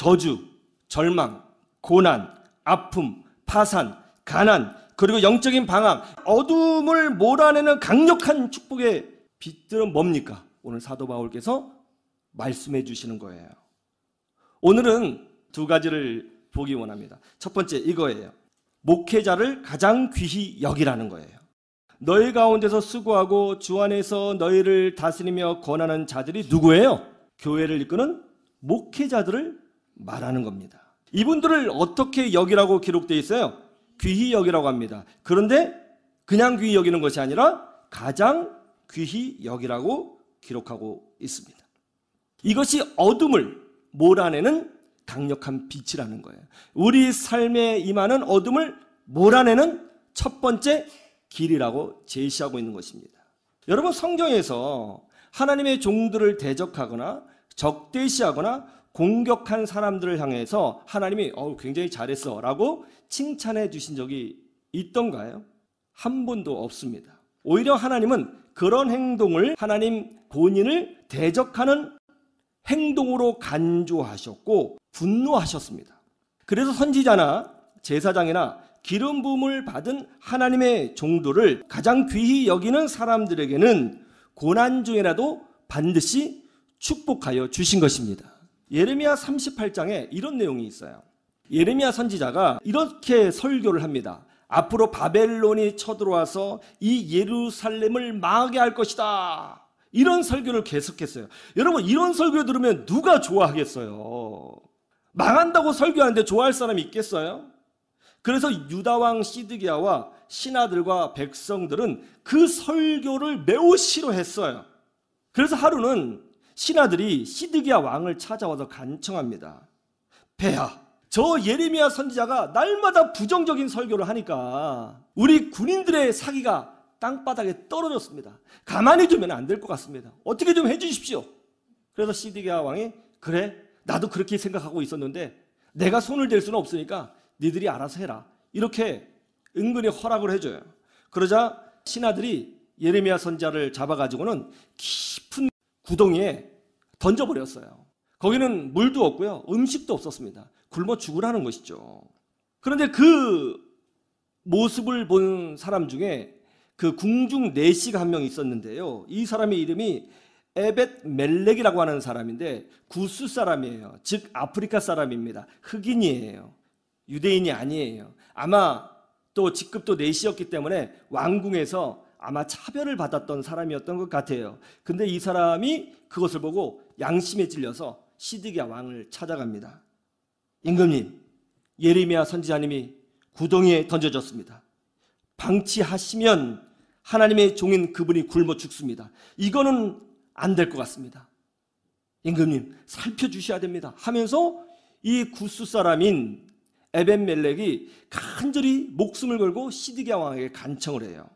저주, 절망, 고난, 아픔, 파산, 가난, 그리고 영적인 방황, 어둠을 몰아내는 강력한 축복의 빛들은 뭡니까? 오늘 사도 바울께서 말씀해 주시는 거예요. 오늘은 두 가지를 보기 원합니다. 첫 번째 이거예요. 목회자를 가장 귀히 여기라는 거예요. 너희 가운데서 수고하고 주 안에서 너희를 다스리며 권하는 자들이 누구예요? 교회를 이끄는 목회자들을 말하는 겁니다. 이분들을 어떻게 여기라고 기록되어 있어요? 귀히 여기라고 합니다. 그런데 그냥 귀히 여기는 것이 아니라 가장 귀히 여기라고 기록하고 있습니다. 이것이 어둠을 몰아내는 강력한 빛이라는 거예요. 우리 삶에 임하는 어둠을 몰아내는 첫 번째 길이라고 제시하고 있는 것입니다. 여러분, 성경에서 하나님의 종들을 대적하거나 적대시하거나 공격한 사람들을 향해서 하나님이 굉장히 잘했어 라고 칭찬해 주신 적이 있던가요? 한 번도 없습니다. 오히려 하나님은 그런 행동을 하나님 본인을 대적하는 행동으로 간주하셨고 분노하셨습니다. 그래서 선지자나 제사장이나 기름 부음을 받은 하나님의 종들을 가장 귀히 여기는 사람들에게는 고난 중에라도 반드시 축복하여 주신 것입니다. 예레미야 38장에 이런 내용이 있어요. 예레미야 선지자가 이렇게 설교를 합니다. 앞으로 바벨론이 쳐들어와서 이 예루살렘을 망하게 할 것이다. 이런 설교를 계속했어요. 여러분, 이런 설교 들으면 누가 좋아하겠어요? 망한다고 설교하는데 좋아할 사람이 있겠어요? 그래서 유다왕 시드기야와 신하들과 백성들은 그 설교를 매우 싫어했어요. 그래서 하루는 신하들이 시드기야 왕을 찾아와서 간청합니다. 폐하, 저 예레미야 선지자가 날마다 부정적인 설교를 하니까 우리 군인들의 사기가 땅바닥에 떨어졌습니다. 가만히 두면 안 될 것 같습니다. 어떻게 좀 해주십시오. 그래서 시드기야 왕이 그래, 나도 그렇게 생각하고 있었는데 내가 손을 댈 수는 없으니까 니들이 알아서 해라. 이렇게 은근히 허락을 해줘요. 그러자 신하들이 예레미야 선지자를 잡아가지고는 깊은 구덩이에 던져버렸어요. 거기는 물도 없고요, 음식도 없었습니다. 굶어 죽으라는 것이죠. 그런데 그 모습을 본 사람 중에 그 궁중 내시가 한 명 있었는데요. 이 사람의 이름이 에벳 멜렉이라고 하는 사람인데 구스 사람이에요. 즉 아프리카 사람입니다. 흑인이에요. 유대인이 아니에요. 아마 또 직급도 내시였기 때문에 왕궁에서 아마 차별을 받았던 사람이었던 것 같아요. 근데 이 사람이 그것을 보고 양심에 찔려서 시드기야 왕을 찾아갑니다. 임금님, 예레미야 선지자님이 구덩이에 던져졌습니다. 방치하시면 하나님의 종인 그분이 굶어 죽습니다. 이거는 안 될 것 같습니다. 임금님, 살펴주셔야 됩니다. 하면서 이 구스 사람인 에벤멜렉이 간절히 목숨을 걸고 시드기야 왕에게 간청을 해요.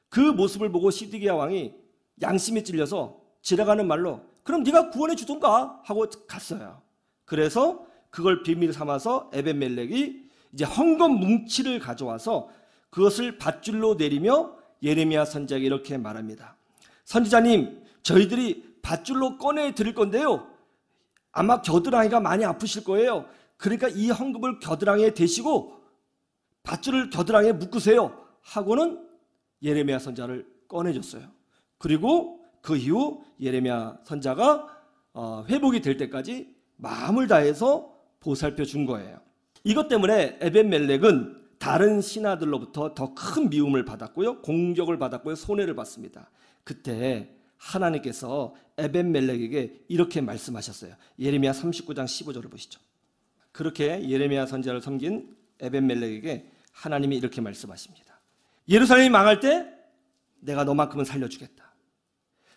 그 모습을 보고 시드기야 왕이 양심에 찔려서 지나가는 말로 그럼 네가 구원해 주던가 하고 갔어요. 그래서 그걸 비밀 삼아서 에벤멜렉이 이제 헌금 뭉치를 가져와서 그것을 밧줄로 내리며 예레미야 선지자에게 이렇게 말합니다. 선지자님, 저희들이 밧줄로 꺼내 드릴 건데요, 아마 겨드랑이가 많이 아프실 거예요. 그러니까 이 헌금을 겨드랑이에 대시고 밧줄을 겨드랑이에 묶으세요 하고는 예레미야 선지자를 꺼내줬어요. 그리고 그 이후 예레미야 선지자가 회복이 될 때까지 마음을 다해서 보살펴 준 거예요. 이것 때문에 에벤멜렉은 다른 신하들로부터 더 큰 미움을 받았고요, 공격을 받았고요, 손해를 봤습니다. 그때 하나님께서 에벤멜렉에게 이렇게 말씀하셨어요. 예레미야 39장 15절을 보시죠. 그렇게 예레미야 선지자를 섬긴 에벤멜렉에게 하나님이 이렇게 말씀하십니다. 예루살렘이 망할 때 내가 너만큼은 살려주겠다.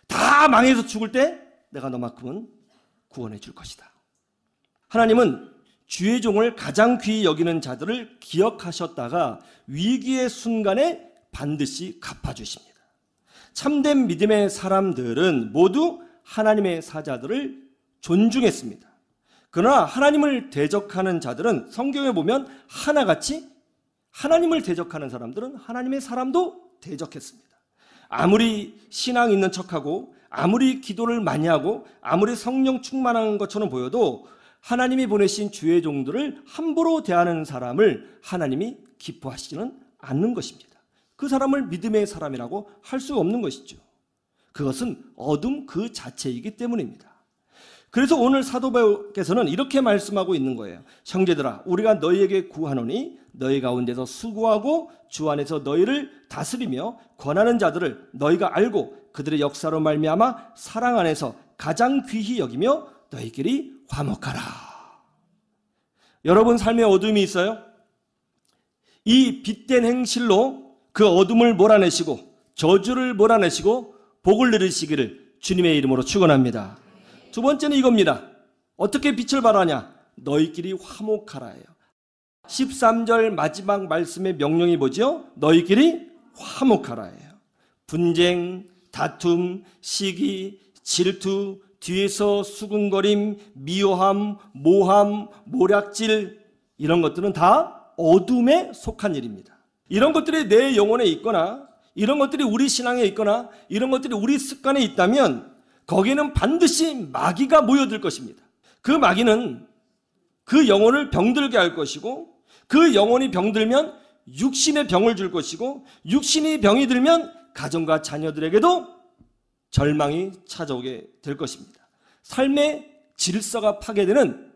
다 망해서 죽을 때 내가 너만큼은 구원해 줄 것이다. 하나님은 주의 종을 가장 귀히 여기는 자들을 기억하셨다가 위기의 순간에 반드시 갚아주십니다. 참된 믿음의 사람들은 모두 하나님의 사자들을 존중했습니다. 그러나 하나님을 대적하는 자들은 성경에 보면 하나같이 하나님을 대적하는 사람들은 하나님의 사람도 대적했습니다. 아무리 신앙 있는 척하고 아무리 기도를 많이 하고 아무리 성령 충만한 것처럼 보여도 하나님이 보내신 주의 종들을 함부로 대하는 사람을 하나님이 기뻐하시지는 않는 것입니다. 그 사람을 믿음의 사람이라고 할 수 없는 것이죠. 그것은 어둠 그 자체이기 때문입니다. 그래서 오늘 사도 바울께서는 이렇게 말씀하고 있는 거예요. 형제들아, 우리가 너희에게 구하노니 너희 가운데서 수고하고 주 안에서 너희를 다스리며 권하는 자들을 너희가 알고 그들의 역사로 말미암아 사랑 안에서 가장 귀히 여기며 너희끼리 화목하라. 여러분 삶에 어둠이 있어요? 이 빛된 행실로 그 어둠을 몰아내시고 저주를 몰아내시고 복을 누리시기를 주님의 이름으로 축원합니다. 두 번째는 이겁니다. 어떻게 빛을 발하냐? 너희끼리 화목하라예요. 13절 마지막 말씀의 명령이 뭐죠? 너희끼리 화목하라예요. 분쟁, 다툼, 시기, 질투, 뒤에서 수군거림, 미워함, 모함, 모략질, 이런 것들은 다 어둠에 속한 일입니다. 이런 것들이 내 영혼에 있거나 이런 것들이 우리 신앙에 있거나 이런 것들이 우리 습관에 있다면 거기에는 반드시 마귀가 모여들 것입니다. 그 마귀는 그 영혼을 병들게 할 것이고 그 영혼이 병들면 육신의 병을 줄 것이고 육신이 병이 들면 가정과 자녀들에게도 절망이 찾아오게 될 것입니다. 삶의 질서가 파괴되는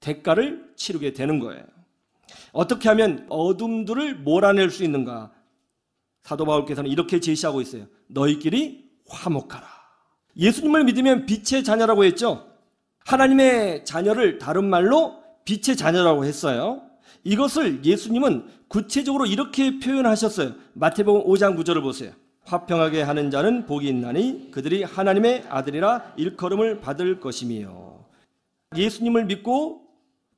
대가를 치르게 되는 거예요. 어떻게 하면 어둠들을 몰아낼 수 있는가? 사도 바울께서는 이렇게 제시하고 있어요. 너희끼리 화목하라. 예수님을 믿으면 빛의 자녀라고 했죠. 하나님의 자녀를 다른 말로 빛의 자녀라고 했어요. 이것을 예수님은 구체적으로 이렇게 표현하셨어요. 마태복음 5장 9절을 보세요. 화평하게 하는 자는 복이 있나니 그들이 하나님의 아들이라 일컬음을 받을 것이며. 예수님을 믿고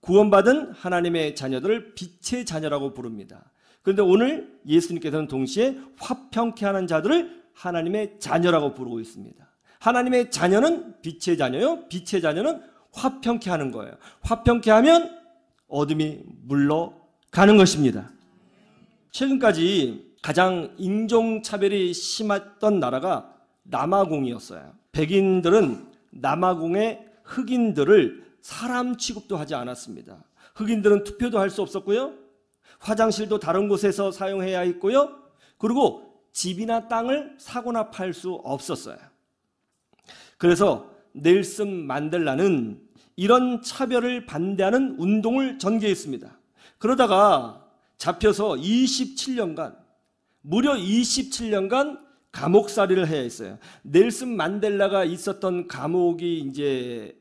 구원받은 하나님의 자녀들을 빛의 자녀라고 부릅니다. 그런데 오늘 예수님께서는 동시에 화평케 하는 자들을 하나님의 자녀라고 부르고 있습니다. 하나님의 자녀는 빛의 자녀요, 빛의 자녀는 화평케 하는 거예요. 화평케 하면 어둠이 물러가는 것입니다. 최근까지 가장 인종차별이 심했던 나라가 남아공이었어요. 백인들은 남아공의 흑인들을 사람 취급도 하지 않았습니다. 흑인들은 투표도 할 수 없었고요. 화장실도 다른 곳에서 사용해야 했고요. 그리고 집이나 땅을 사거나 팔 수 없었어요. 그래서 넬슨 만델라는 이런 차별을 반대하는 운동을 전개했습니다. 그러다가 잡혀서 27년간, 무려 27년간 감옥살이를 해야 했어요. 넬슨 만델라가 있었던 감옥이 이제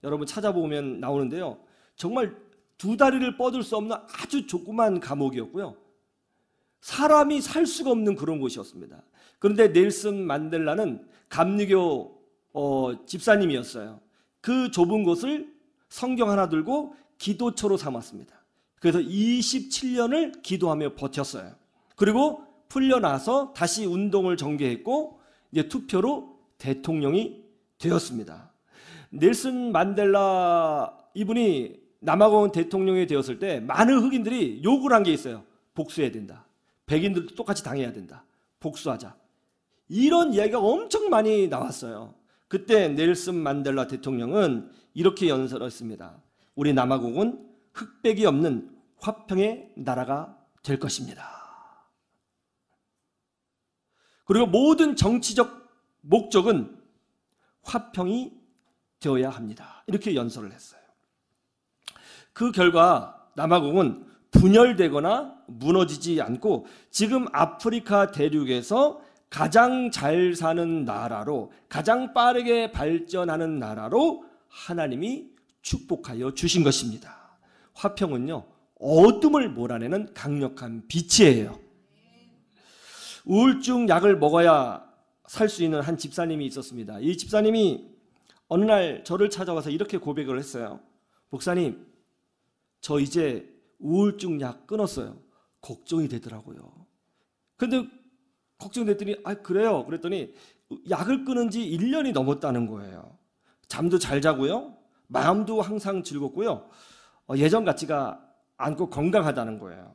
여러분 찾아보면 나오는데요. 정말 두 다리를 뻗을 수 없는 아주 조그만 감옥이었고요. 사람이 살 수가 없는 그런 곳이었습니다. 그런데 넬슨 만델라는 감리교 집사님이었어요. 그 좁은 곳을 성경 하나 들고 기도처로 삼았습니다. 그래서 27년을 기도하며 버텼어요. 그리고 풀려나서 다시 운동을 전개했고 이제 투표로 대통령이 되었습니다. 넬슨 만델라 이분이 남아공 대통령이 되었을 때 많은 흑인들이 욕을 한 게 있어요. 복수해야 된다. 백인들도 똑같이 당해야 된다. 복수하자. 이런 이야기가 엄청 많이 나왔어요. 그때 넬슨 만델라 대통령은 이렇게 연설했습니다. 우리 남아공은 흑백이 없는 화평의 나라가 될 것입니다. 그리고 모든 정치적 목적은 화평이 되어야 합니다. 이렇게 연설을 했어요. 그 결과 남아공은 분열되거나 무너지지 않고 지금 아프리카 대륙에서 가장 잘 사는 나라로, 가장 빠르게 발전하는 나라로 하나님이 축복하여 주신 것입니다. 화평은요, 어둠을 몰아내는 강력한 빛이에요. 우울증 약을 먹어야 살 수 있는 한 집사님이 있었습니다. 이 집사님이 어느 날 저를 찾아와서 이렇게 고백을 했어요. 목사님, 저 이제 우울증 약 끊었어요. 걱정이 되더라고요. 근데 걱정됐더니 그래요. 그랬더니 약을 끊은 지 1년이 넘었다는 거예요. 잠도 잘 자고요. 마음도 항상 즐겁고요. 예전 같지가 않고 건강하다는 거예요.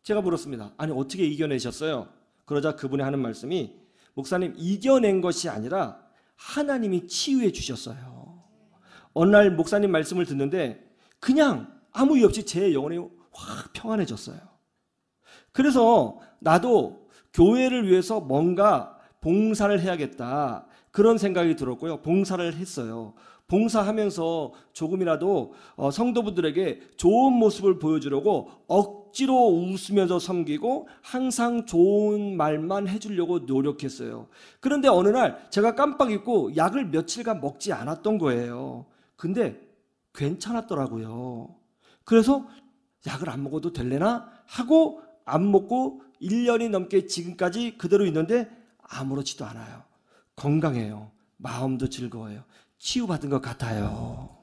제가 물었습니다. 아니 어떻게 이겨내셨어요? 그러자 그분이 하는 말씀이 목사님 이겨낸 것이 아니라 하나님이 치유해 주셨어요. 어느 날 목사님 말씀을 듣는데 그냥 아무 이유 없이 제 영혼이 확 평안해졌어요. 그래서 나도 교회를 위해서 뭔가 봉사를 해야겠다, 그런 생각이 들었고요. 봉사를 했어요. 봉사하면서 조금이라도 성도분들에게 좋은 모습을 보여주려고 억지로 웃으면서 섬기고 항상 좋은 말만 해주려고 노력했어요. 그런데 어느 날 제가 깜빡 잊고 약을 며칠간 먹지 않았던 거예요. 근데 괜찮았더라고요. 그래서 약을 안 먹어도 될래나 하고 안 먹고 1년이 넘게 지금까지 그대로 있는데 아무렇지도 않아요. 건강해요. 마음도 즐거워요. 치유받은 것 같아요.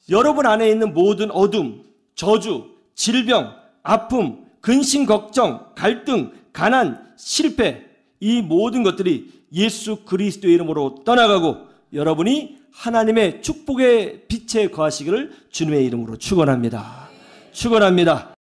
여러분 안에 있는 모든 어둠, 저주, 질병, 아픔, 근심, 걱정, 갈등, 가난, 실패, 이 모든 것들이 예수 그리스도의 이름으로 떠나가고 여러분이 하나님의 축복의 빛에 거하시기를 주님의 이름으로 축원합니다. 축원합니다.